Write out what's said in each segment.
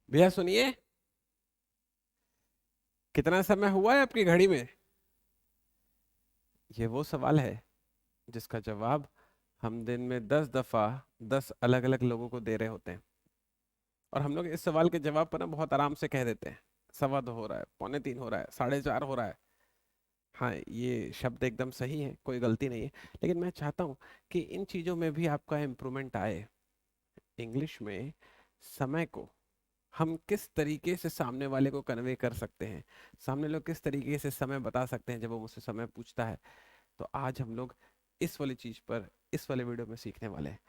भैया सुनिए, कितना समय हुआ है आपकी घड़ी में? ये वो सवाल है जिसका जवाब हम दिन में 10 दफा 10 अलग अलग लोगों को दे रहे होते हैं। और हम लोग इस सवाल के जवाब पर ना बहुत आराम से कह देते हैं। 2:15 हो रहा है, 2:45 हो रहा है, 4:30 हो रहा है। हाँ, ये शब्द एकदम सही है, कोई गलती नहीं है। लेकिन मैं चाहता हूँ कि इन चीज़ों में भी आपका इम्प्रूवमेंट आए। इंग्लिश में समय को हम किस तरीके से सामने वाले को कन्वे कर सकते हैं, सामने लोग किस तरीके से समय बता सकते हैं जब वो मुझसे समय पूछता है। तो आज हम लोग इस वाली चीज पर इस वाले वीडियो में सीखने वाले हैं।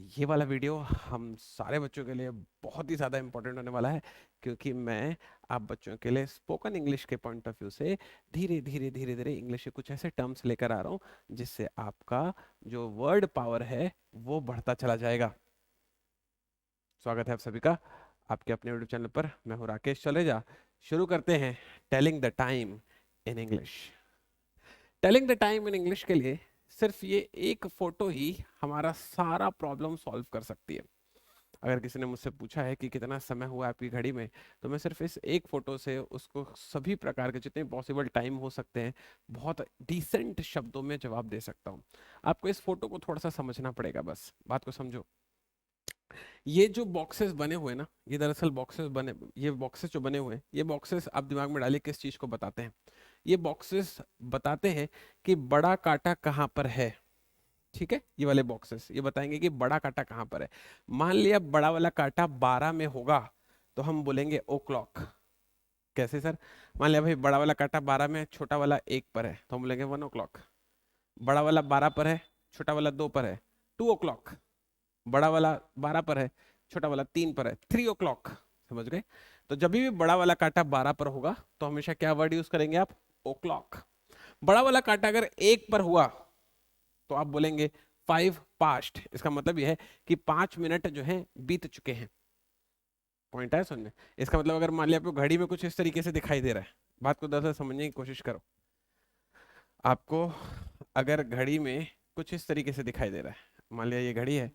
ये वाला वीडियो हम सारे बच्चों के लिए बहुत ही ज़्यादा इंपॉर्टेंट होने वाला है, क्योंकि मैं आप बच्चों के लिए स्पोकन इंग्लिश के पॉइंट ऑफ व्यू से धीरे धीरे धीरे धीरे इंग्लिश के कुछ ऐसे टर्म्स लेकर आ रहा हूँ जिससे आपका जो वर्ड पावर है वो बढ़ता चला जाएगा। स्वागत है आप सभी का आपके अपने यूट्यूब चैनल पर। मैं हूँ राकेश चलेजा। शुरू करते हैं telling the time in English. Telling the time in English के लिए सिर्फ ये एक फोटो ही हमारा सारा प्रॉब्लम सॉल्व कर सकती है। अगर किसी ने मुझसे पूछा है कि कितना समय हुआ आपकी घड़ी में, तो मैं सिर्फ इस एक फोटो से उसको सभी प्रकार के जितने पॉसिबल टाइम हो सकते हैं बहुत डिसेंट शब्दों में जवाब दे सकता हूँ। आपको इस फोटो को थोड़ा सा समझना पड़ेगा, बस बात को समझो। ये जो बॉक्सेस बने हुए हैं ना, ये दरअसल बॉक्सेस बने, ये बॉक्सेस जो बने हुए हैं, ये बॉक्सेस आप दिमाग में डालिए किस चीज को बताते हैं। ये बॉक्सेस बताते हैं कि बड़ा कांटा कहाँ पर है। ठीक है, ये वाले बॉक्सेस ये बताएंगे कि बड़ा कांटा कहाँ पर है। मान लिया बड़ा वाला कांटा 12 में होगा तो हम बोलेंगे ओ क्लॉक। कैसे सर? मान लिया भाई बड़ा वाला कांटा 12 में है, छोटा वाला 1 पर है, तो हम बोलेंगे 1 o'clock। बड़ा वाला 12 पर है, छोटा वाला 2 पर है, 2 o'clock। बड़ा वाला 12 पर है, छोटा वाला 3 पर है, 3 o'clock। समझ गए? तो जब भी बड़ा वाला कांटा 12 पर होगा तो हमेशा क्या वर्ड यूज करेंगे आप? ओ क्लॉक। बड़ा वाला कांटा अगर 1 पर हुआ तो आप बोलेंगे 5 पास्ट। इसका मतलब यह है कि 5 मिनट जो है बीत चुके हैं। पॉइंट है सुनने? इसका मतलब अगर मान लिया आपको घड़ी में कुछ इस तरीके से दिखाई दे रहा है, बात को दरअसल समझने की कोशिश करो। आपको अगर घड़ी में कुछ इस तरीके से दिखाई दे रहा है, मान लिया ये घड़ी है,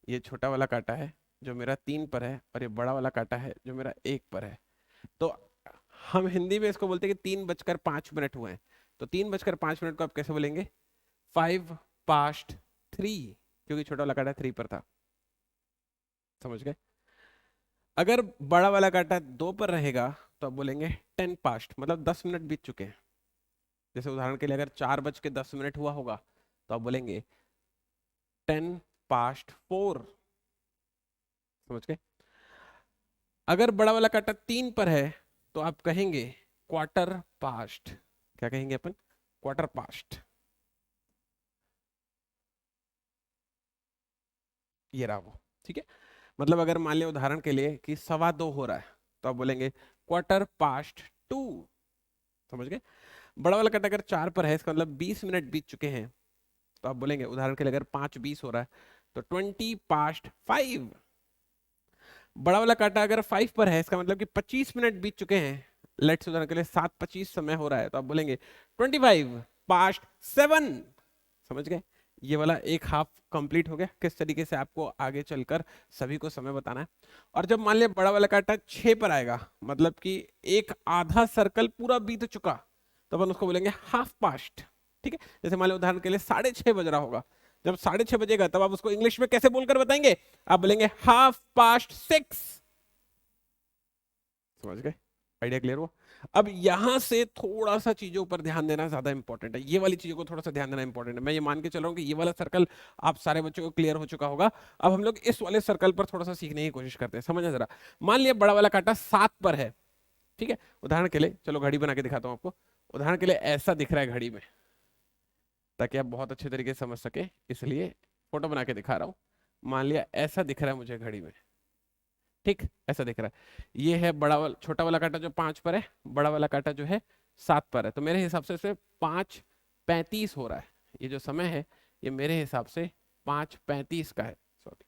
ये छोटा वाला कांटा है जो मेरा 3 पर है, और ये बड़ा वाला कांटा है जो मेरा 1 पर है। तो हम हिंदी में इसको बोलते हैं कि 3:05 हुए हैं। तो 3:05 को आप कैसे बोलेंगे? 5 past 3, क्योंकि छोटा वाला कांटा 3 पर था। समझ गए? अगर बड़ा वाला कांटा 2 पर रहेगा तो आप बोलेंगे 10 past, मतलब 10 मिनट बीत चुके हैं। जैसे उदाहरण के लिए अगर 4:10 हुआ होगा तो आप बोलेंगे 10 past 4। समझ गए? अगर बड़ा वाला कांटा 3 पर है तो आप कहेंगे क्वार्टर पास्ट। क्या कहेंगे अपन? Quarter past. ये रहा वो। ठीक है, मतलब अगर मान लिया उदाहरण के लिए कि 2:15 हो रहा है तो आप बोलेंगे क्वार्टर पास्ट 2। समझ गए? बड़ा वाला कांटा अगर 4 पर है, इसका मतलब 20 मिनट बीत चुके हैं, तो आप बोलेंगे उदाहरण के लिए अगर 5:20 हो रहा है तो 20 past 5। बड़ा वाला कांटा अगर 5 पर है, इसका मतलब कि 25 मिनट बीत चुके हैं। लेट्स उदाहरण के लिए 7:25 समय हो रहा है तो आप बोलेंगे 25 past 7। समझ गए? ये वाला एक हाफ कंप्लीट हो गया। किस तरीके से आपको आगे चलकर सभी को समय बताना है। और जब मान लिया बड़ा वाला कांटा 6 पर आएगा, मतलब कि एक आधा सर्कल पूरा बीत चुका, तो अपन उसको बोलेंगे हाफ पास्ट। ठीक है, जैसे मान लिया उदाहरण के लिए 6:30 बज रहा होगा, जब 6:30 बजेगा तब आप उसको इंग्लिश में कैसे बोलकर बताएंगे? आप बोलेंगे हाफ पास्ट 6। समझ गए? आइडिया क्लियर हुआ? अब यहां से थोड़ा सा चीजों पर ध्यान देना ज्यादा इंपॉर्टेंट है। ये वाली चीजों को थोड़ा सा ध्यान देना इंपॉर्टेंट है। मैं ये मान के चल रहा हूं कि ये वाला सर्कल आप सारे बच्चों को क्लियर हो चुका होगा। अब हम लोग इस वाले सर्कल पर थोड़ा सा सीखने की कोशिश करते हैं। समझना जरा। मान लिया बड़ा वाला कांटा 7 पर है। ठीक है, उदाहरण के लिए चलो घड़ी बना के दिखाता हूं आपको। उदाहरण के लिए ऐसा दिख रहा है घड़ी में, ताकि आप बहुत अच्छे तरीके से समझ सके, इसलिए फोटो बना के दिखा रहा हूं। मान लिया ऐसा दिख रहा है मुझे घड़ी में। ठीक, ऐसा दिख रहा है। ये है बड़ा वाला, छोटा वाला कांटा जो 5 पर है, बड़ा वाला कांटा जो है 7 पर है। तो मेरे हिसाब से इसमें 5:35 हो रहा है। ये जो समय है ये मेरे हिसाब से 5:35 का है। सॉरी,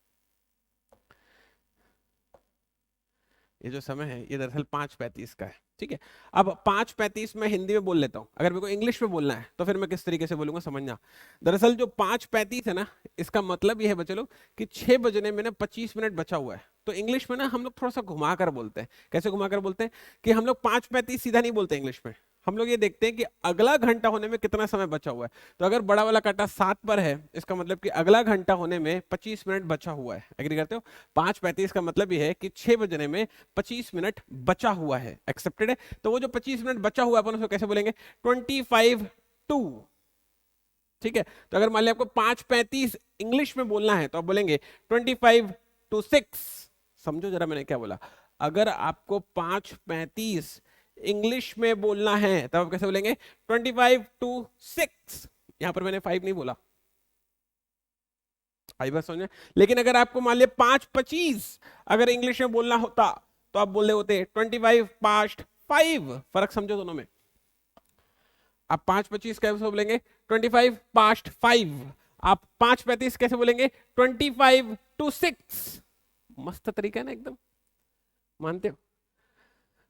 ये जो समय है ये दरअसल 5:35 का है। ठीक है, अब 5:35 मैं हिंदी में बोल लेता हूँ। अगर मेरे को इंग्लिश में बोलना है तो फिर मैं किस तरीके से बोलूंगा, समझना। दरअसल जो 5:35 है ना, इसका मतलब ये है बच्चे लोग कि 6 बजने में ना 25 मिनट बचा हुआ है। तो इंग्लिश में ना हम लोग थोड़ा सा घुमा कर बोलते हैं। कैसे घुमा कर बोलते हैं कि हम लोग 5:35 सीधा नहीं बोलते इंग्लिश में। हम लोग ये देखते हैं कि अगला घंटा होने में कितना समय बचा हुआ है। तो अगर बड़ा वाला कांटा 7 पर है, इसका मतलब कि अगला घंटा होने में 25 मिनट बचा हुआ है। एग्री करते हो? 5:35 का मतलब ये है कि 6 बजने में 25 मिनट बचा हुआ है। एक्सेप्टेड है? तो वो जो 25 मिनट बचा हुआ है अपन उसको कैसे बोलेंगे? 25 to। ठीक है, तो अगर मान लिया आपको 5:35 इंग्लिश में बोलना है तो आप बोलेंगे 25 to 6। समझो जरा मैंने क्या बोला। अगर आपको 5:35 इंग्लिश में बोलना है तब आप कैसे बोलेंगे? 25 to 6। यहां पर मैंने 5 नहीं बोला, आई बात समझ में? लेकिन अगर आपको मान लिया 5:25 अगर इंग्लिश में बोलना होता तो आप बोल रहे होते 25 past 5। फर्क समझो दोनों में। आप 5:25 कैसे बोलेंगे? 25 past 5। आप 5:35 कैसे बोलेंगे? 25 to 6। मस्त तरीका है ना एकदम, मानते हो?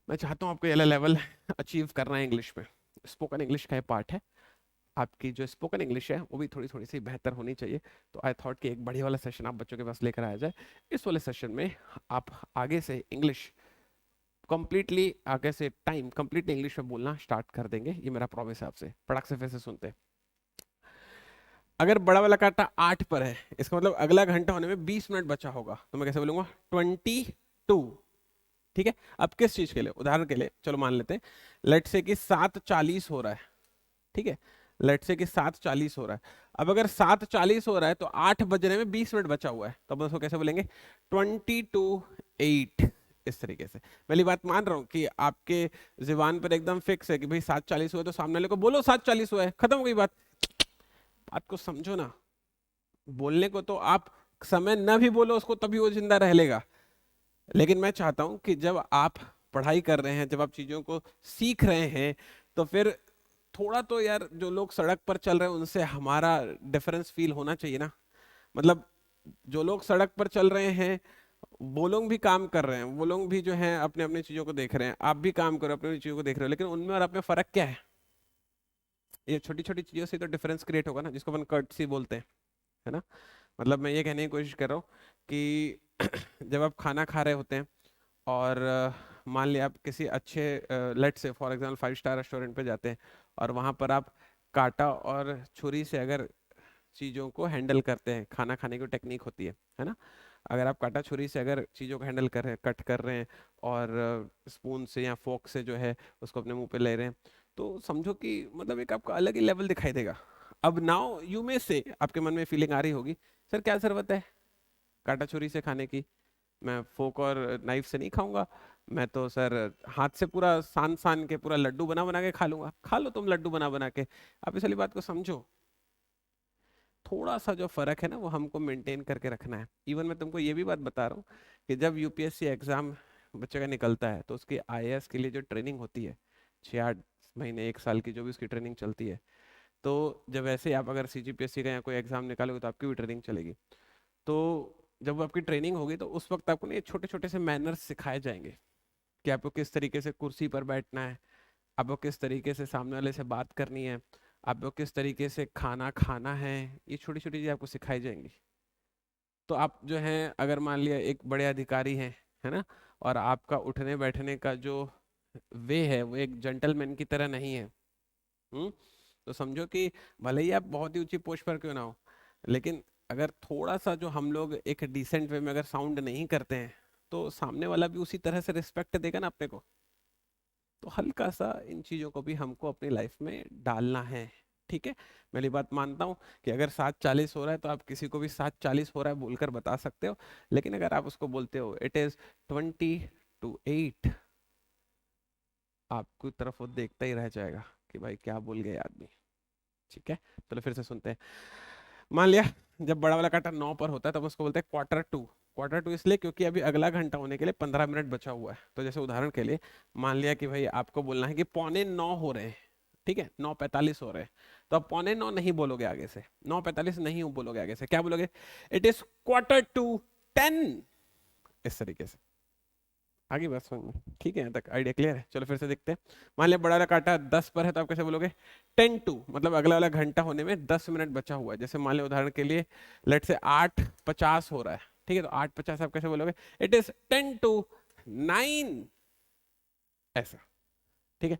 मैं चाहता हूं आपको ये लेवल अचीव करना है इंग्लिश में। स्पोकन इंग्लिश का ये पार्ट है। आपकी जो स्पोकन इंग्लिश है वो भी थोड़ी थोड़ी सी बेहतर होनी चाहिए। तो आई थॉट कि एक बढ़िया वाला सेशन आप बच्चों के पास लेकर आया जाए। इस वाले सेशन में आप आगे से इंग्लिश कंप्लीटली, आगे से टाइम कंप्लीटली इंग्लिश में बोलना स्टार्ट कर देंगे। ये मेरा प्रॉमिस है आपसे। पटाख से फिर से सुनते हैं। अगर बड़ा वाला कांटा 8 पर है, इसका मतलब अगला घंटा होने में 20 मिनट बचा होगा। तो मैं कैसे बोलूंगा? 22। ठीक है, अब किस चीज के लिए? उदाहरण के लिए चलो मान लेते हैं, लेट से कि 7:40 हो रहा है। ठीक है, लेट से कि 7:40 हो रहा है। अब अगर 7:40 हो रहा है तो 8 बजने में 20 मिनट बचा हुआ है, तो अब उसको कैसे बोलेंगे? 22 to 8। इस तरीके से पहली बात मान रहा हूं कि आपके जुबान पर एकदम फिक्स है कि भाई 7:40 हुआ है, तो सामने वाले को बोलो 7:40 हुआ है, खत्म हो गई बात। बात को समझो ना। बोलने को तो आप समय न भी बोलो उसको तभी वो जिंदा रह लेगा। लेकिन मैं चाहता हूं कि जब आप पढ़ाई कर रहे हैं, जब आप चीजों को सीख रहे हैं, तो फिर थोड़ा तो यार जो लोग सड़क पर चल रहे हैं उनसे हमारा डिफरेंस फील होना चाहिए ना। मतलब जो लोग सड़क पर चल रहे हैं वो लोग भी काम कर रहे हैं, वो लोग भी जो है अपने अपने चीजों को देख रहे हैं, आप भी काम करो अपनी अपनी चीजों को देख रहे हो, लेकिन उनमें और आप में फर्क क्या है? ये छोटी छोटी चीजों से तो डिफरेंस क्रिएट होगा ना, जिसको अपन कर्टसी बोलते हैं, है ना। मतलब मैं ये कहने की कोशिश कर रहा हूँ कि जब आप खाना खा रहे होते हैं और मान लिया आप किसी अच्छे, लेट से फॉर एग्जांपल 5 स्टार रेस्टोरेंट पे जाते हैं और वहां पर आप कांटा और छुरी से अगर चीज़ों को हैंडल करते हैं, खाना खाने की टेक्निक होती है ना। अगर आप कांटा छुरी से अगर चीज़ों को हैंडल कर रहे हैं, कट कर रहे हैं, और स्पून से या फोक से जो है उसको अपने मुंह पे ले रहे हैं, तो समझो कि मतलब एक आपका अलग ही लेवल दिखाई देगा। अब नाउ यू में से आपके मन में फीलिंग आ रही होगी, सर क्या जरूरत है कांटा छुरी से खाने की? मैं फोक और नाइफ से नहीं खाऊंगा, मैं तो सर हाथ से पूरा सान सान के पूरा लड्डू बना बना के खा लूंगा। खा लो तुम लड्डू बना बना के। आप इस वाली बात को समझो। थोड़ा सा जो फर्क है ना वो हमको मेंटेन करके रखना है। इवन मैं तुमको ये भी बात बता रहा हूँ कि जब यूपीएससी एग्जाम बच्चे का निकलता है तो उसकी आईएएस के लिए जो ट्रेनिंग होती है, 6-8 महीने 1 साल की जो भी उसकी ट्रेनिंग चलती है, तो जब ऐसे आप अगर सीजीपीएससी का या कोई एग्जाम निकालोगे तो आपकी भी ट्रेनिंग चलेगी। तो जब आपकी ट्रेनिंग होगी तो उस वक्त आपको ना ये छोटे छोटे से मैनर्स सिखाए जाएंगे कि आपको किस तरीके से कुर्सी पर बैठना है, आपको किस तरीके से सामने वाले से बात करनी है, आपको किस तरीके से खाना खाना है। ये छोटी छोटी चीजें आपको सिखाई जाएंगी। तो आप जो है अगर मान लिया एक बड़े अधिकारी हैं, है ना, और आपका उठने बैठने का जो वे है वो एक जेंटलमैन की तरह नहीं है, हम्म, तो समझो कि भले ही आप बहुत ही ऊंची पोस्ट पर क्यों ना हो, लेकिन अगर थोड़ा सा जो हम लोग एक डिसेंट वे में अगर साउंड नहीं करते हैं तो सामने वाला भी उसी तरह से रिस्पेक्ट देगा ना अपने को। तो हल्का सा इन चीजों को भी हमको अपनी लाइफ में डालना है। ठीक है, मेरी बात मानता हूँ कि अगर 7:40 हो रहा है तो आप किसी को भी 7:40 हो रहा है बोलकर बता सकते हो, लेकिन अगर आप उसको बोलते हो इट इज 20 to 8, आपकी तरफ वो देखता ही रह जाएगा कि भाई क्या बोल गए आदमी। ठीक है, चलो फिर से सुनते हैं। मान लिया जब बड़ा वाला कांटा 9 पर होता है तब उसको बोलते हैं क्वार्टर टू। क्वार्टर टू इसलिए क्योंकि अभी अगला घंटा होने के लिए 15 मिनट बचा हुआ है। तो जैसे उदाहरण के लिए मान लिया कि भाई आपको बोलना है कि 8:45 हो रहे हैं, ठीक है, 9:45 हो रहे हैं, तो आप 8:45 नहीं बोलोगे आगे से, 9:45 नहीं बोलोगे आगे से, क्या बोलोगे? It is quarter to 10। इस तरीके से आगे बात समझ में? ठीक है, यहाँ तक आइडिया क्लियर है? चलो फिर से देखते हैं। मान लिया बड़ा वाला कांटा 10 पर है तो आप कैसे बोलोगे? 10 to, मतलब अगला वाला घंटा होने में 10 मिनट बचा हुआ है। जैसे मान लिया उदाहरण के लिए लेट से 8:50 हो रहा है, ठीक है, तो 8:50 आप कैसे बोलोगे? इट इज 10 to 9, ऐसा। ठीक है,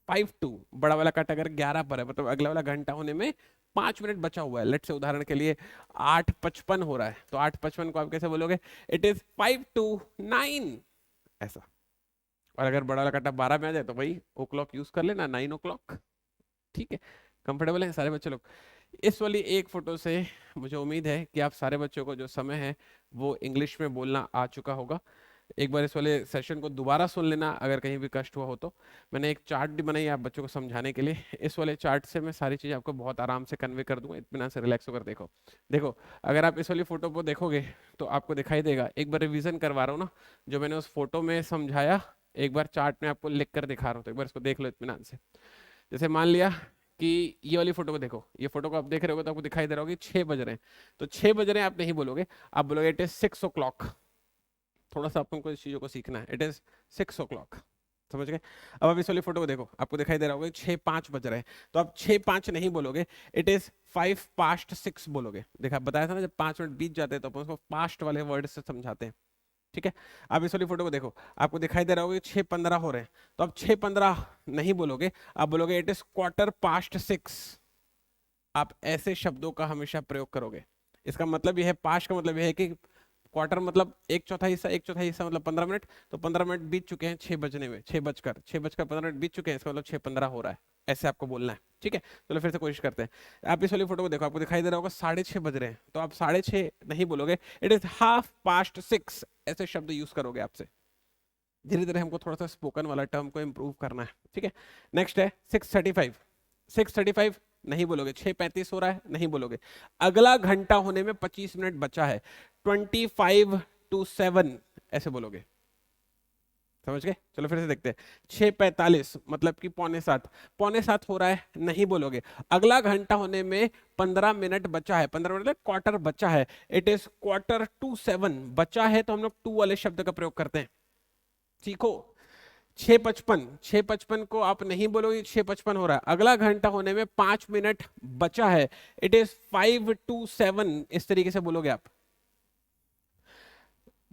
5 to, बड़ा वाला कट अगर 11 पर है, मतलब अगला वाला घंटा होने में 5 मिनट बचा हुआ है, लेट से उदाहरण के लिए 8:55 हो रहा है, तो 8:55 को आप कैसे बोलोगे? इट इज 5 to 9, ऐसा। और अगर बड़ा वाला कट्टा 12 में आ जाए तो भाई ओ क्लॉक यूज कर लेना, 9 o'clock। ठीक है, कंफर्टेबल है सारे बच्चे लोग? इस वाली एक फोटो से मुझे उम्मीद है कि आप सारे बच्चों को जो समय है वो इंग्लिश में बोलना आ चुका होगा। एक बार इस वाले सेशन को दोबारा सुन लेना अगर कहीं भी कष्ट हुआ हो तो। मैंने एक चार्ट भी बनाई है आप बच्चों को समझाने के लिए, इस वाले चार्ट से मैं सारी चीज़ें आपको बहुत आराम से कन्वे कर दूंगा, इत्मीनान से रिलैक्स होकर देखो। देखो, अगर आप इस वाली फोटो को देखोगे तो आपको दिखाई देगा, एक बार रिविजन करवा रहा हूँ ना, जो मैंने उस फोटो में समझाया एक बार चार्ट में आपको लिख कर दिखा रहा हूँ, तो एक बार इसको देख लो इत्मीनान से। जैसे मान लिया कि ये वाली फोटो को देखो, ये फोटो को आप देख रहे हो तो आपको दिखाई दे रहा होगा 6 बज रहे हैं, तो 6 बज रहे हैं आप नहीं बोलोगे, आप बोलोगे इट इज 6 o'clock। थोड़ा सा आपको इस चीजों को सीखना है, इट इज 6 o'clock, समझ गए? अब आप इस वाली फोटो को देखो, आपको दिखाई दे रहा होगा 6:05 बज रहे हैं, तो आप 6:05 नहीं बोलोगे, इट इज 5:06 बोलोगे। देखा, बताया था ना, जब 5 मिनट बीत जाते हैं तो अपन उसको पास्ट वाले वर्ड से समझाते हैं। ठीक है, अब इस वाली फोटो को देखो, आपको दिखाई दे रहा होगा 6:15 हो रहे हैं, तो आप 6:15 नहीं बोलोगे, आप बोलोगे इट इज 6:15। आप ऐसे शब्दों का हमेशा प्रयोग करोगे। इसका मतलब यह है, पास्ट का मतलब यह है कि क्वार्टर मतलब एक चौथाई हिस्सा, एक चौथाई हिस्सा मतलब 15 मिनट, तो 15 मिनट बीत चुके हैं 6 बजने में, 6 बजकर 15 मिनट बीत चुके हैं, इसका मतलब 6:15 हो रहा है, ऐसे आपको बोलना है। ठीक है, चलो फिर से कोशिश करते हैं। आप इस वाली फोटो को देखो, आपको दिखाई दे रहा होगा 6:30 बज रहे हैं, तो आप 6:30 नहीं बोलोगे, इट इज 6:30, ऐसे शब्द यूज करोगे आपसे। धीरे धीरे हमको थोड़ा सा स्पोकन वाला टर्म को इम्प्रूव करना है। ठीक है, नेक्स्ट है 6:35। 6:35 नहीं बोलोगे, 6:35 हो रहा है नहीं बोलोगे, अगला घंटा होने में 25 मिनट बचा है, 25 to 7 ऐसे बोलोगे। समझ गए? चलो फिर से देखते हैं। 6:45 मतलब कि 6:45, 6:45 हो रहा है नहीं बोलोगे, अगला घंटा होने में 15 मिनट बचा है, 15 मिनट क्वार्टर बचा है, इट इज 6:45 बचा है, तो हम लोग टू वाले शब्द का प्रयोग करते हैं। सीखो। 6:55 को आप नहीं बोलोगे 6:55 हो रहा है, अगला घंटा होने में 5 मिनट बचा है, इट इज 5 to 7, इस तरीके से बोलोगे आप।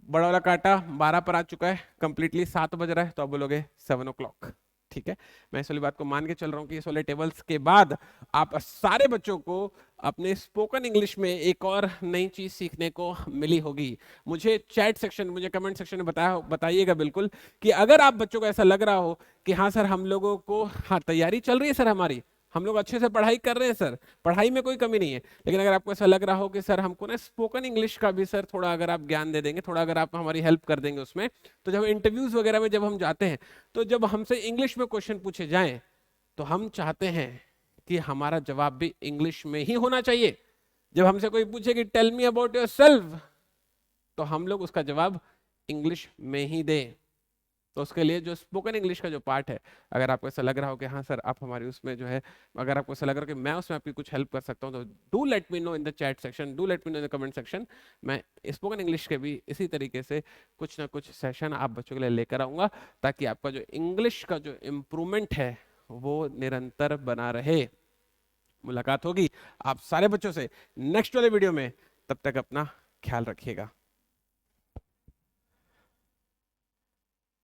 बड़ा वाला कांटा 12 पर आ चुका है, कंप्लीटली 7 बज रहा है, तो आप बोलोगे 7 o'clock। ठीक है, मैं इस वाली बात को मान के चल रहा हूँ कि इस वाले टेबल्स के बाद आप सारे बच्चों को अपने स्पोकन इंग्लिश में एक और नई चीज सीखने को मिली होगी। मुझे चैट सेक्शन, मुझे कमेंट सेक्शन में बताइएगा बिल्कुल कि अगर आप बच्चों को ऐसा लग रहा हो कि हाँ सर हम लोगों को, हाँ तैयारी चल रही है सर हमारी, हम लोग अच्छे से पढ़ाई कर रहे हैं सर, पढ़ाई में कोई कमी नहीं है, लेकिन अगर आपको ऐसा लग रहा हो कि सर हमको ना स्पोकन इंग्लिश का भी सर थोड़ा अगर आप ज्ञान दे देंगे, थोड़ा अगर आप हमारी हेल्प कर देंगे उसमें, तो जब इंटरव्यूज वगैरह में जब हम जाते हैं तो जब हमसे इंग्लिश में क्वेश्चन पूछे जाएं तो हम चाहते हैं कि हमारा जवाब भी इंग्लिश में ही होना चाहिए। जब हमसे कोई पूछे कि tell me about yourself, तो हम लोग उसका जवाब इंग्लिश में ही दें। तो उसके लिए जो स्पोकन इंग्लिश का जो पार्ट है, अगर आपको ऐसा लग रहा हो कि हाँ सर आप हमारी उसमें जो है, अगर आपको ऐसा लग रहा हो कि मैं उसमें आपकी कुछ हेल्प कर सकता हूँ, तो do let me know in the chat section, do let me know in the comment section. मैं स्पोकन इंग्लिश के भी इसी तरीके से कुछ ना कुछ सेशन आप बच्चों के लिए लेकर आऊँगा, ताकि आपका जो इंग्लिश का जो इम्प्रूवमेंट है वो निरंतर बना रहे। मुलाकात होगी आप सारे बच्चों से नेक्स्ट वाले वीडियो में, तब तक अपना ख्याल रखिएगा।